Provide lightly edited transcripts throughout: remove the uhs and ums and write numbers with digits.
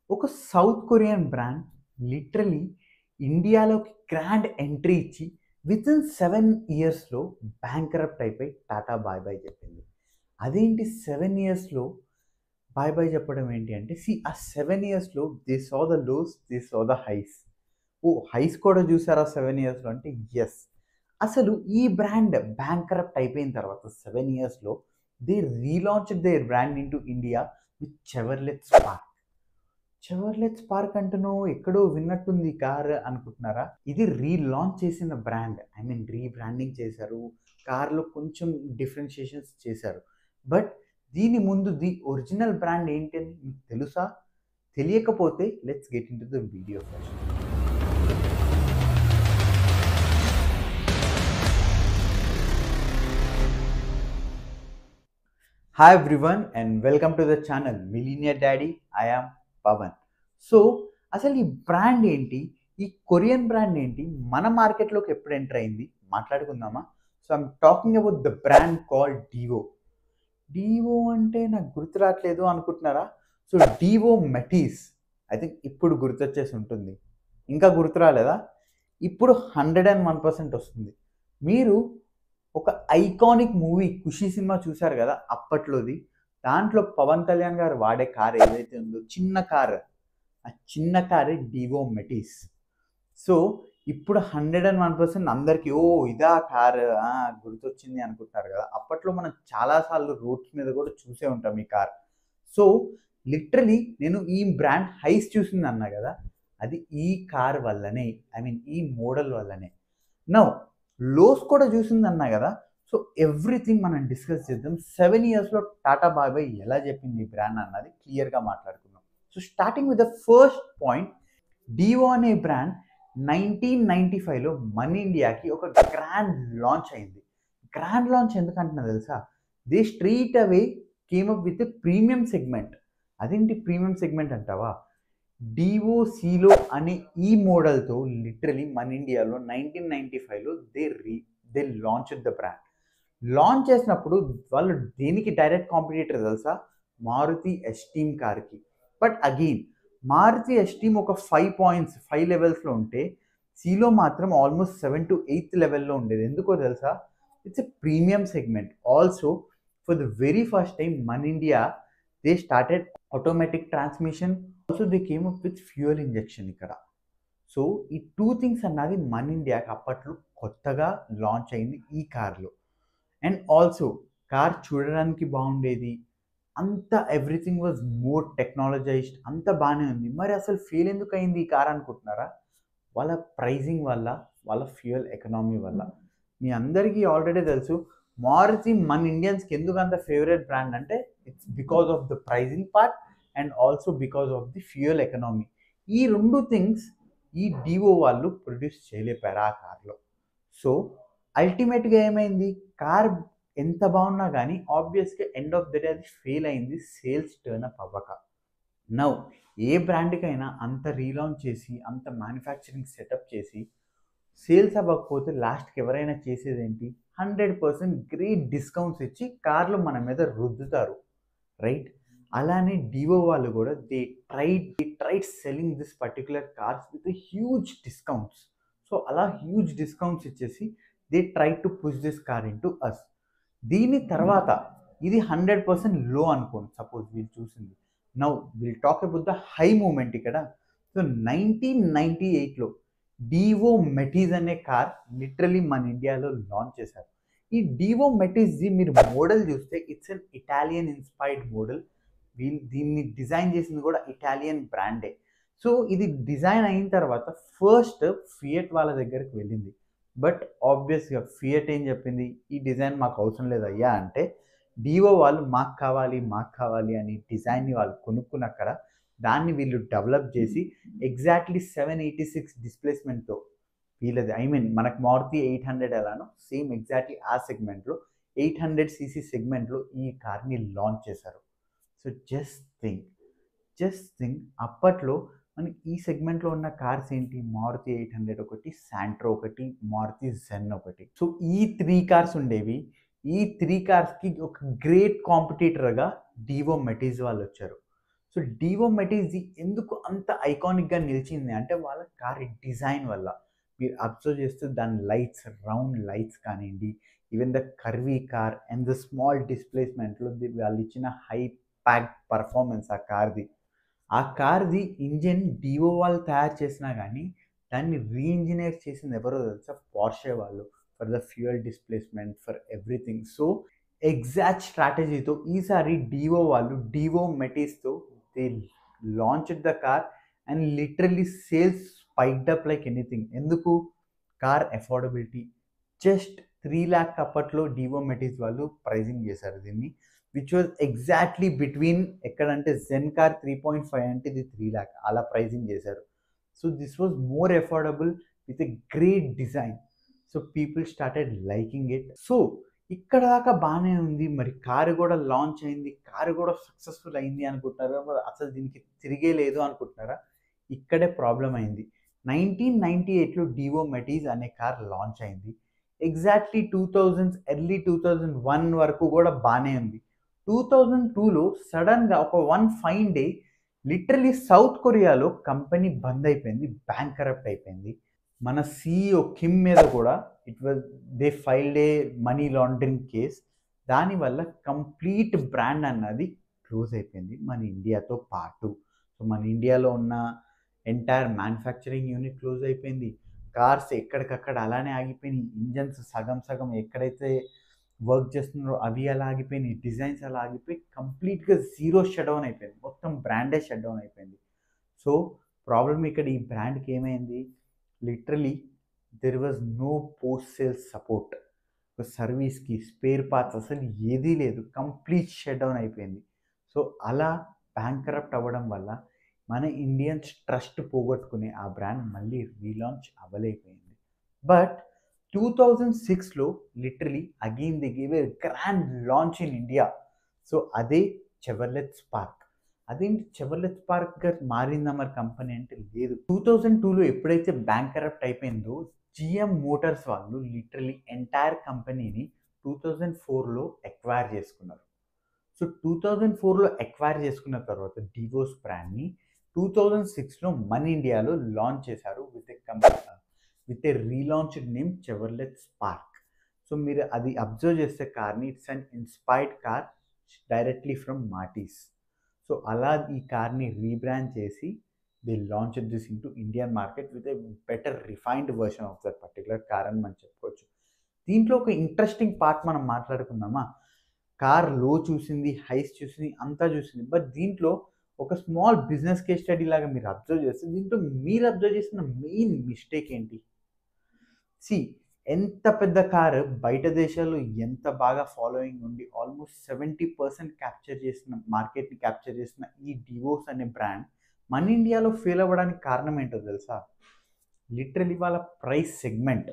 ఒక south Korean brand literally ఇండియాలోకి grand entry ఇచ్చి వితిన్ 7 ఇయర్స్‌లో బ్యాంక్రప్ట్ అయిపోయి టాటా బాయ్ బాయ్ చెప్పింది. అదేంటి 7 ఇయర్స్‌లో బాయ్ బాయ్ చెప్పడం ఏంటి అంటే ఆ 7 ఇయర్స్‌లో they saw the lows, they saw the highs. Oh! Highs కూడా చూసారా 7 ఇయర్స్‌లో అంటే యెస్. అసలు ఈ బ్రాండ్ బ్యాంక్రప్ట్ అయిపోయిన తర్వాత 7 ఇయర్స్‌లో they relaunched their brand into India with Chevrolet Spark. Chevrolet Spark అంటేనో ఎక్కడో విన్నట్టుంది కార్ అనుకుంటున్నారా? ఇది రీలాంచ్ చేసిన బ్రాండ్. రీబ్రాండింగ్ చేశారు. కార్‌లో కొంచెం డిఫరెన్షియేషన్స్ చేశారు. బట్ దీని ముందు ఒరిజినల్ బ్రాండ్ ఏంటని మీకు తెలుసా? తెలియకపోతే let's get into the video first. Hi everyone and welcome to the channel millionaire daddy. I am Pavan. So అసలు ఈ బ్రాండ్ ఏంటి? ఈ కొరియన్ బ్రాండ్ ఏంటి? మన మార్కెట్‌లోకి ఎప్పుడు ఎంటర్ అయింది? మాట్లాడుకుందామా? So I'm talking about the brand called Daewoo. Daewoo అంటే నాకు గుర్తు రావట్లేదు అనుకుంటున్నారా? So Daewoo Matiz. I think ఇప్పుడు గుర్తొచ్చేసి ఉంటుంది. ఇంకా గుర్తు రాలేదా? ఇప్పుడు 101% వస్తుంది. మీరు ఒక ఐకానిక్ మూవీ 'ఖుషి' సినిమా చూసారు కదా! అప్పట్లోది. దాంట్లో పవన్ కళ్యాణ్ గారు వాడే కార్ ఏదైతే ఉందో చిన్న కార్. ఆ చిన్న కారే డివో మెటిస్. సో ఇప్పుడు 101% అందరికి ఓహ్! ఇదా కార్ గుర్తొచ్చింది అనుకుంటున్నారు కదా! అప్పట్లో మనం చాలా సార్లు రోడ్స్ మీద కూడా చూసే ఉంటాం ఈ కార్. సో లిటరల్లీ నేను ఈ బ్రాండ్ హైస్ చూసిందన్నా కదా! అది ఈ కార్ వల్లనే. ఈ మోడల్ వల్లనే. నౌ లోస్ కూడా చూసిందన్నా కదా! సో ఎవ్రీథింగ్ మనం డిస్కస్ చేద్దాం. 7 ఇయర్స్‌లో టాటా బాయ్ బాయ్ ఎలా చెప్పింది ఈ బ్రాండ్ అన్నది క్లియర్‌గా మాట్లాడుకుందాం. So starting with the first point, Daewoo అనే బ్రాండ్ 1995లో మన ఇండియాకి ఒక గ్రాండ్ లాంచ్ అయింది. గ్రాండ్ లాంచ్ ఎందుకంటున్నా తెలుసా? They straight away came up with a premium segment. అదేంటి ప్రీమియం సెగ్మెంట్ అంటావా? డివో సీలో అనే ఈ మోడల్‌తో లిటరల్లీ మన ఇండియాలో 1995లో they launched the brand. Launch చేసినప్పుడు వాళ్ళు దేనికి డైరెక్ట్ కాంపిటీటర్ తెలుసా? మారుతి ఎస్టీమ్ కార్‌కి. బట్ అగైన్ మారుతి ఎస్టీమ్ ఒక 5 పాయింట్స్, 5 లెవెల్స్‌లో ఉంటే సీలో మాత్రం ఆల్మోస్ట్ 7-8 లెవెల్‌లో ఉండేది. ఎందుకో తెలుసా? It's a premium segment. Also for the very first time మన India they started automatic transmission. Also they came up with fuel injection ఇక్కడ. సో ఈ 2 థింగ్స్ అన్నది మన ఇండియాకి అప్పట్లో కొత్తగా లాంచ్ అయింది ఈ కార్‌లో. అండ్ ఆల్సో కార్ చూడడానికి బాగుండేది. అంతా ఎవ్రీథింగ్ వాజ్ మోర్ టెక్నాలజైజ్డ్. అంతా బానే ఉంది. మరి అసలు ఫెయిల్ ఎందుకు అయింది ఈ కార్ అనుకుంటున్నారా? వాళ్ళ ప్రైజింగ్ వల్ల, వాళ్ళ ఫ్యూయల్ ఎకనామీ వల్ల. మీ అందరికీ ఆల్రెడీ తెలుసు మారుతి మన ఇండియన్స్‌కి ఎందుకు అంత ఫేవరెట్ బ్రాండ్ అంటే it's because of the pricing part and also because of the fuel economy. ఈ 2 థింగ్స్ ఈ డివో వాళ్ళు ప్రొడ్యూస్ చేయలేకపోయారు ఆ కార్‌లో. సో అల్టిమేట్‌గా ఏమైంది? కార్ ఎంత బాగున్నా గానీ ఆబ్వియస్‌గా ఎండ్ ఆఫ్ ద డే అది ఫెయిల్ అయింది సేల్స్ టర్న్ అప్ అవ్వక. నౌ ఏ బ్రాండ్‌కైనా అంత రీలాంచ్ చేసి, అంత మ్యానుఫ్యాక్చరింగ్ సెటప్ చేసి, సేల్స్ అవ్వకపోతే లాస్ట్‌కి ఎవరైనా చేసేదేంటి? 100% గ్రేట్ డిస్కౌంట్స్ ఇచ్చి కార్లు మన మీద రుద్దుతారు. రైట్? అలానే డివో వాళ్ళు గూడా they tried selling this particular cars with huge discounts. So అలా హ్యూజ్ డిస్కౌంట్స్ ఇచ్చేసి they tried to push this car into us. దీని తర్వాత ఇది 100% లో అనుకోండి సపోజ్ వీళ్ళు చూసింది. Now will talk about the high moment ఇక్కడ. సో 1998లో డివో మెటిస్ అనే కార్ లిటరల్లీ మన ఇండియాలో లాంచ్ చేశారు. ఈ డివో మెటిస్‌ది మీరు మోడల్ చూస్తే it's an Italian inspired model. వీళ్ళు దీన్ని డిజైన్ చేసింది కూడా ఇటాలియన్ బ్రాండే. సో ఇది డిజైన్ అయిన తర్వాత ఫస్ట్ ఫియట్ వాళ్ళ దగ్గరికి వెళ్ళింది. బట్ ఆబ్వియస్‌గా ఫియట్ ఏం చెప్పింది? ఈ డిజైన్ మాకు అవసరం లేదయ్యా అంటే, డివో వాళ్ళు మాకు కావాలి, మాకు కావాలి అని డిజైన్‌ని వాళ్ళు కొనుక్కునక్కడ దాన్ని వీళ్ళు డెవలప్ చేసి ఎగ్జాక్ట్‌లీ 786 డిస్‌ప్లేస్‌మెంట్‌తో వీళ్ళది మనకు మారుతి 800 ఎలానో సేమ్ ఎగ్జాక్ట్‌లీ ఆ సెగ్మెంట్‌లో 800 సీసీ సెగ్మెంట్‌లో ఈ కార్‌ని లాంచ్ చేశారు. సో జస్ట్ థింక్ అప్పట్లో మనకి ఈ సెగ్మెంట్‌లో ఉన్న కార్స్ ఏంటి? మారుతి 800 ఒకటి, శాంట్రో ఒకటి, మారుతి జెన్ ఒకటి. సో ఈ 3 కార్స్ ఉండేవి. ఈ 3 కార్స్‌కి ఒక గ్రేట్ కాంపిటీటర్‌గా డివో మెటిస్ వాళ్ళొచ్చారు. సో డివో మెటిజ్ ఎందుకు అంత ఐకానిక్గా నిలిచింది అంటే వాళ్ళ కార్ డిజైన్ వల్ల. మీరు అబ్జర్వ్ చేస్తే దాని లైట్స్, రౌండ్ లైట్స్ కానివ్వండి, even the curvy car and the small డిస్ప్లేస్మెంట్లో వాళ్ళు ఇచ్చిన హై ప్యాక్డ్ పర్ఫార్మెన్స్ ఆ కార్ది ఇంజిన్ డివో వాళ్ళు తయారు చేసినా కానీ దాన్ని రీఇంజినియర్ చేసింది ఎవరో తెలుసా? పోర్షే వాళ్ళు. For the fuel displacement, for everything. So exact స్ట్రాటజీతో ఈసారి డివో వాళ్ళు డివో మెటిస్తో they launched the car and literally sales spiked up like anything. ఎందుకు? Car affordability. జస్ట్ 3 lakh అప్పట్లో డివో మెటిస్ వాళ్ళు ప్రైజింగ్ చేశారు దీన్ని, విచ్ వాజ్ ఎగ్జాక్ట్లీ బిట్వీన్ ఎక్కడంటే జెన్ కార్ 3.5 అంటే ఇది 3 lakh అలా ప్రైజింగ్ చేశారు. So this was more affordable with a great design. So people started liking it. So ఇక్కడ దాకా బాగానే ఉంది. మరి కారు కూడా లాంచ్ అయింది, కారు కూడా సక్సెస్ఫుల్ అయింది అనుకుంటున్నారా? మరి అసలు దీనికి తిరిగే లేదు అనుకుంటున్నారా? ఇక్కడే ప్రాబ్లం అయింది. 1998లో డివో మెటిజ్ అనే కార్ లాంచ్ అయింది. ఎగ్జాక్ట్లీ 2000s, ఎర్లీ 2001 వరకు కూడా బాగానే ఉంది. 2002లో సడన్గా ఒక one fine day literally south కొరియాలో కంపెనీ బంద్ అయిపోయింది, బ్యాంకరప్ట్ అయిపోయింది. మన సిఇఓ కిమ్ మీద కూడా they filed A money laundering case. దానివల్ల కంప్లీట్ బ్రాండ్ అన్నది క్లోజ్ అయిపోయింది మన ఇండియాతో పాటు. సో మన ఇండియాలో ఉన్న ఎంటైర్ మ్యానుఫ్యాక్చరింగ్ యూనిట్ క్లోజ్ అయిపోయింది. కార్స్ ఎక్కడికక్కడ అలానే ఆగిపోయినాయి. ఇంజన్స్ సగం సగం ఎక్కడైతే వర్క్ చేస్తున్నారో అవి అలా ఆగిపోయినాయి. డిజైన్స్ అలా ఆగిపోయి కంప్లీట్గా జీరో షట్ డౌన్ అయిపోయింది. మొత్తం బ్రాండే షట్ డౌన్ అయిపోయింది. సో ప్రాబ్లం ఇక్కడ ఈ బ్రాండ్కి ఏమైంది? Literally there was no post sales support. సర్వీస్కి స్పేర్ పార్ట్స్ అసలు ఏదీ లేదు. కంప్లీట్ షట్ డౌన్ అయిపోయింది. సో అలా బ్యాంకరప్ట్ అవ్వడం వల్ల మన ఇండియన్స్ ట్రస్ట్ పోగొట్టుకునే ఆ బ్రాండ్ మళ్ళీ రీలాంచ్ అవ్వలేకపోయింది. బట్ 2006లో literally again they give a grand launch in India. So అదే చెవర్లెట్ స్పార్క్. అదేంటి చెవర్లెట్ స్పార్క్గా మారిందా మరి కంపెనీ అంటే? లేదు. 2002లో ఎప్పుడైతే బ్యాంకరప్ట్ అయిపోయిందో జిఎం మోటార్స్ వాళ్ళు లిటరలీ ఎంటైర్ కంపెనీని 2004లో ఎక్వైర్ చేసుకున్నారు. సో 2004లో ఎక్వైర్ చేసుకున్న తర్వాత డివోస్ బ్రాండ్ని 2006లో మన ఇండియాలో లాంచ్ చేశారు with a relaunched name Chevrolet Spark. So మీరు అది అబ్జర్వ్ చేస్తే కార్ని, it's an inspired car directly from Matiz. So అలా ఈ కార్ని రీబ్రాండ్ చేసి they launch this in to Indian market with a better refined version of that particular car అని మనం చెప్పుకోవచ్చు. దీంట్లో ఒక ఇంట్రెస్టింగ్ పార్ట్ మనం మాట్లాడుకుందామా? కార్ లో చూసింది, హైస్ చూసింది, అంతా చూసింది. బట్ దీంట్లో ఒక స్మాల్ బిజినెస్ కేస్ స్టడీ లాగా మీరు అబ్జర్వ్ చేస్తే దీంట్లో మీరు అబ్జర్వ్ చేసిన మెయిన్ మిస్టేక్ ఏంటి? ఎంత పెద్ద కారు బయట దేశాల్లో ఎంత బాగా ఫాలోయింగ్ ఉండి ఆల్మోస్ట్ 70% మార్కెట్ని క్యాప్చర్ చేసిన ఈ డివోస్ అనే బ్రాండ్ మన ఇండియాలో ఫెయిల్ అవ్వడానికి కారణం ఏంటో తెలుసా? లిటరలీ వాళ్ళ ప్రైస్ సెగ్మెంట్.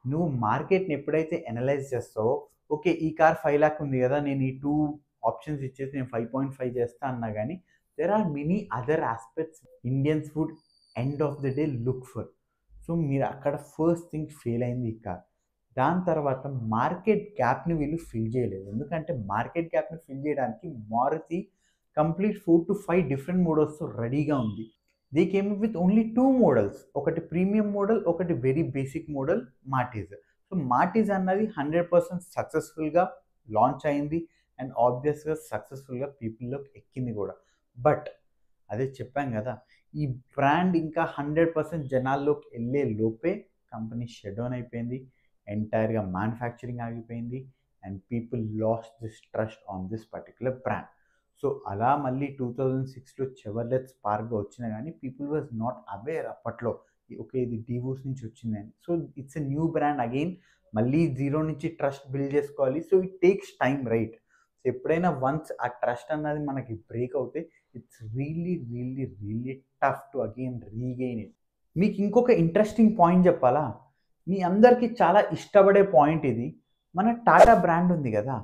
నువ్వు మార్కెట్ని ఎప్పుడైతే అనలైజ్ చేస్తావో, ఓకే ఈ కార్ 5 lakh ఉంది కదా, నేను ఈ 2 ఆప్షన్స్ ఇచ్చేసి నేను 5.5 చేస్తా అన్నా కానీ there are many other aspects Indians would end of the day look for. So మీరు అక్కడ ఫస్ట్ థింగ్ ఫెయిల్ అయింది ఈ కార్. దాని తర్వాత మార్కెట్ గ్యాప్ని వీళ్ళు ఫిల్ చేయలేదు. ఎందుకంటే మార్కెట్ గ్యాప్ని ఫిల్ చేయడానికి మారుతి కంప్లీట్ 4 to 5 డిఫరెంట్ మోడల్స్తో రెడీగా ఉంది. They came with only 2 models, ఒకటి ప్రీమియం మోడల్, ఒకటి వెరీ బేసిక్ మోడల్ మార్టిజ్. సో మార్టిజ్ అన్నది 100% సక్సెస్ఫుల్గా లాంచ్ అయింది అండ్ ఆబ్వియస్గా సక్సెస్ఫుల్గా పీపుల్లోకి ఎక్కింది కూడా. బట్ అదే చెప్పాం కదా, ఈ బ్రాండ్ ఇంకా 100% జనాల్లోకి వెళ్ళే లోపే కంపెనీ షట్ డౌన్ అయిపోయింది, ఎంటైర్గా మ్యానుఫ్యాక్చరింగ్ ఆగిపోయింది and people last this trust on this particular brand. So అలా మళ్ళీ 2006లో చెవర్లెట్ స్పార్క్గా వచ్చినా కానీ పీపుల్ వాజ్ నాట్ అవేర్ అప్పట్లో, ఓకే ఇది డివోస్ నుంచి వచ్చిందని. So it's a new brand again, మళ్ళీ జీరో నుంచి ట్రస్ట్ బిల్డ్ చేసుకోవాలి. So it takes time, right? So ఎప్పుడైనా వన్స్ ఆ ట్రస్ట్ అన్నది మనకి బ్రేక్ అవుతే it's really tough to again regain it. మీకు ఇంకొక ఇంట్రెస్టింగ్ పాయింట్ చెప్పాలా? మీ అందరికీ చాలా ఇష్టపడే పాయింట్ ఇది. మన టాటా బ్రాండ్ ఉంది కదా,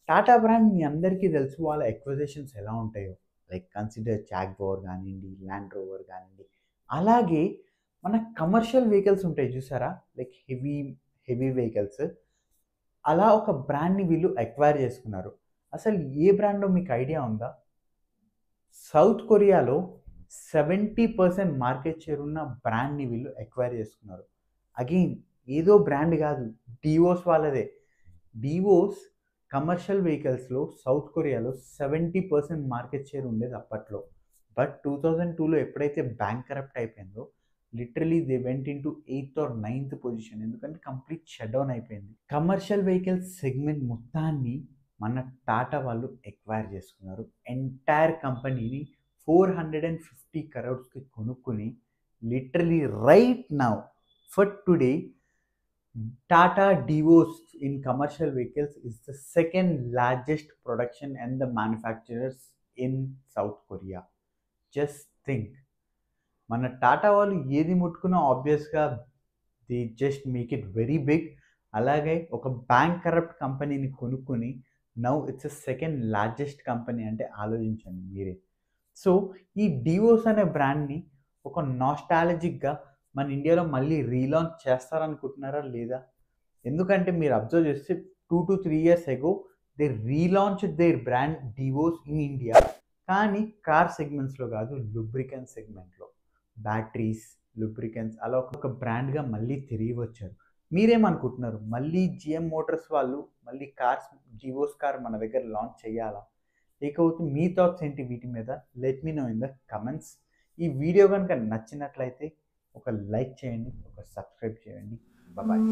టాటా బ్రాండ్ మీ అందరికీ తెలుసు వాళ్ళ ఎక్విజిషన్స్ ఎలా ఉంటాయో. లైక్ కన్సిడర్ జాగ్వార్ కానివ్వండి, ల్యాండ్ రోవర్ కానివ్వండి. అలాగే మన కమర్షియల్ వెహికల్స్ ఉంటాయి చూసారా, లైక్ హెవీ వెహికల్స్. అలా ఒక బ్రాండ్ని వీళ్ళు ఎక్వైర్ చేసుకున్నారు. అసలు ఏ బ్రాండో మీకు ఐడియా ఉందా? సౌత్ కొరియాలో 70% మార్కెట్ షేర్ ఉన్న బ్రాండ్ని వీళ్ళు ఎక్వైర్ చేసుకున్నారు. అగైన్ ఏదో బ్రాండ్ కాదు, డివోస్ వాళ్ళదే. డివోస్ కమర్షియల్ వెహికల్స్లో సౌత్ కొరియాలో 70% మార్కెట్ షేర్ ఉండేది అప్పట్లో. బట్ 2002లో ఎప్పుడైతే బ్యాంక్ కరప్ట్ అయిపోయిందో literally they went in to 8th or 9th position. ఎందుకంటే కంప్లీట్ షట్ డౌన్ అయిపోయింది. కమర్షియల్ వెహికల్స్ సెగ్మెంట్ మొత్తాన్ని మన టాటా వాళ్ళు ఎక్వైర్ చేసుకున్నారు. ఎంటైర్ కంపెనీని 450 crores కొనుక్కుని literally right now for today Tata Devos in commercial vehicles is the second largest production and the manufacturers in South Korea. Just think. మన టాటా వాళ్ళు ఏది ముట్టుకున్నా ఆబ్వియస్గా they just make it very big. అలాగే ఒక bank corrupt కంపెనీని కొనుక్కొని now it's second largest company అంటే ఆలోచించండి మీరే. సో ఈ డివోస్ అనే బ్రాండ్ని ఒక నాస్టాలజిక్గా మన ఇండియాలో మళ్ళీ రీలాంచ్ చేస్తారనుకుంటున్నారా లేదా? ఎందుకంటే మీరు అబ్జర్వ్ చేస్తే 2 to 3 years ago they relaunch their brand Daewoo's in India. కానీ కార్ సెగ్మెంట్స్లో కాదు, లూబ్రికెంట్ సెగ్మెంట్లో బ్యాటరీస్, లూబ్రికెంట్స్ అలా ఒక బ్రాండ్గా మళ్ళీ తిరిగి వచ్చారు. మీరేమనుకుంటున్నారు? మళ్ళీ జిఎం మోటార్స్ వాళ్ళు మళ్ళీ కార్స్, డివోస్ కార్ మన దగ్గర లాంచ్ చేయాలా? లేకపోతే మీ థాట్స్ ఏంటి వీటి మీద? Let me know in the comments. ఈ వీడియో కనుక నచ్చినట్లయితే ఒక లైక్ చేయండి, ఒక సబ్స్క్రైబ్ చేయండి. బాయ్.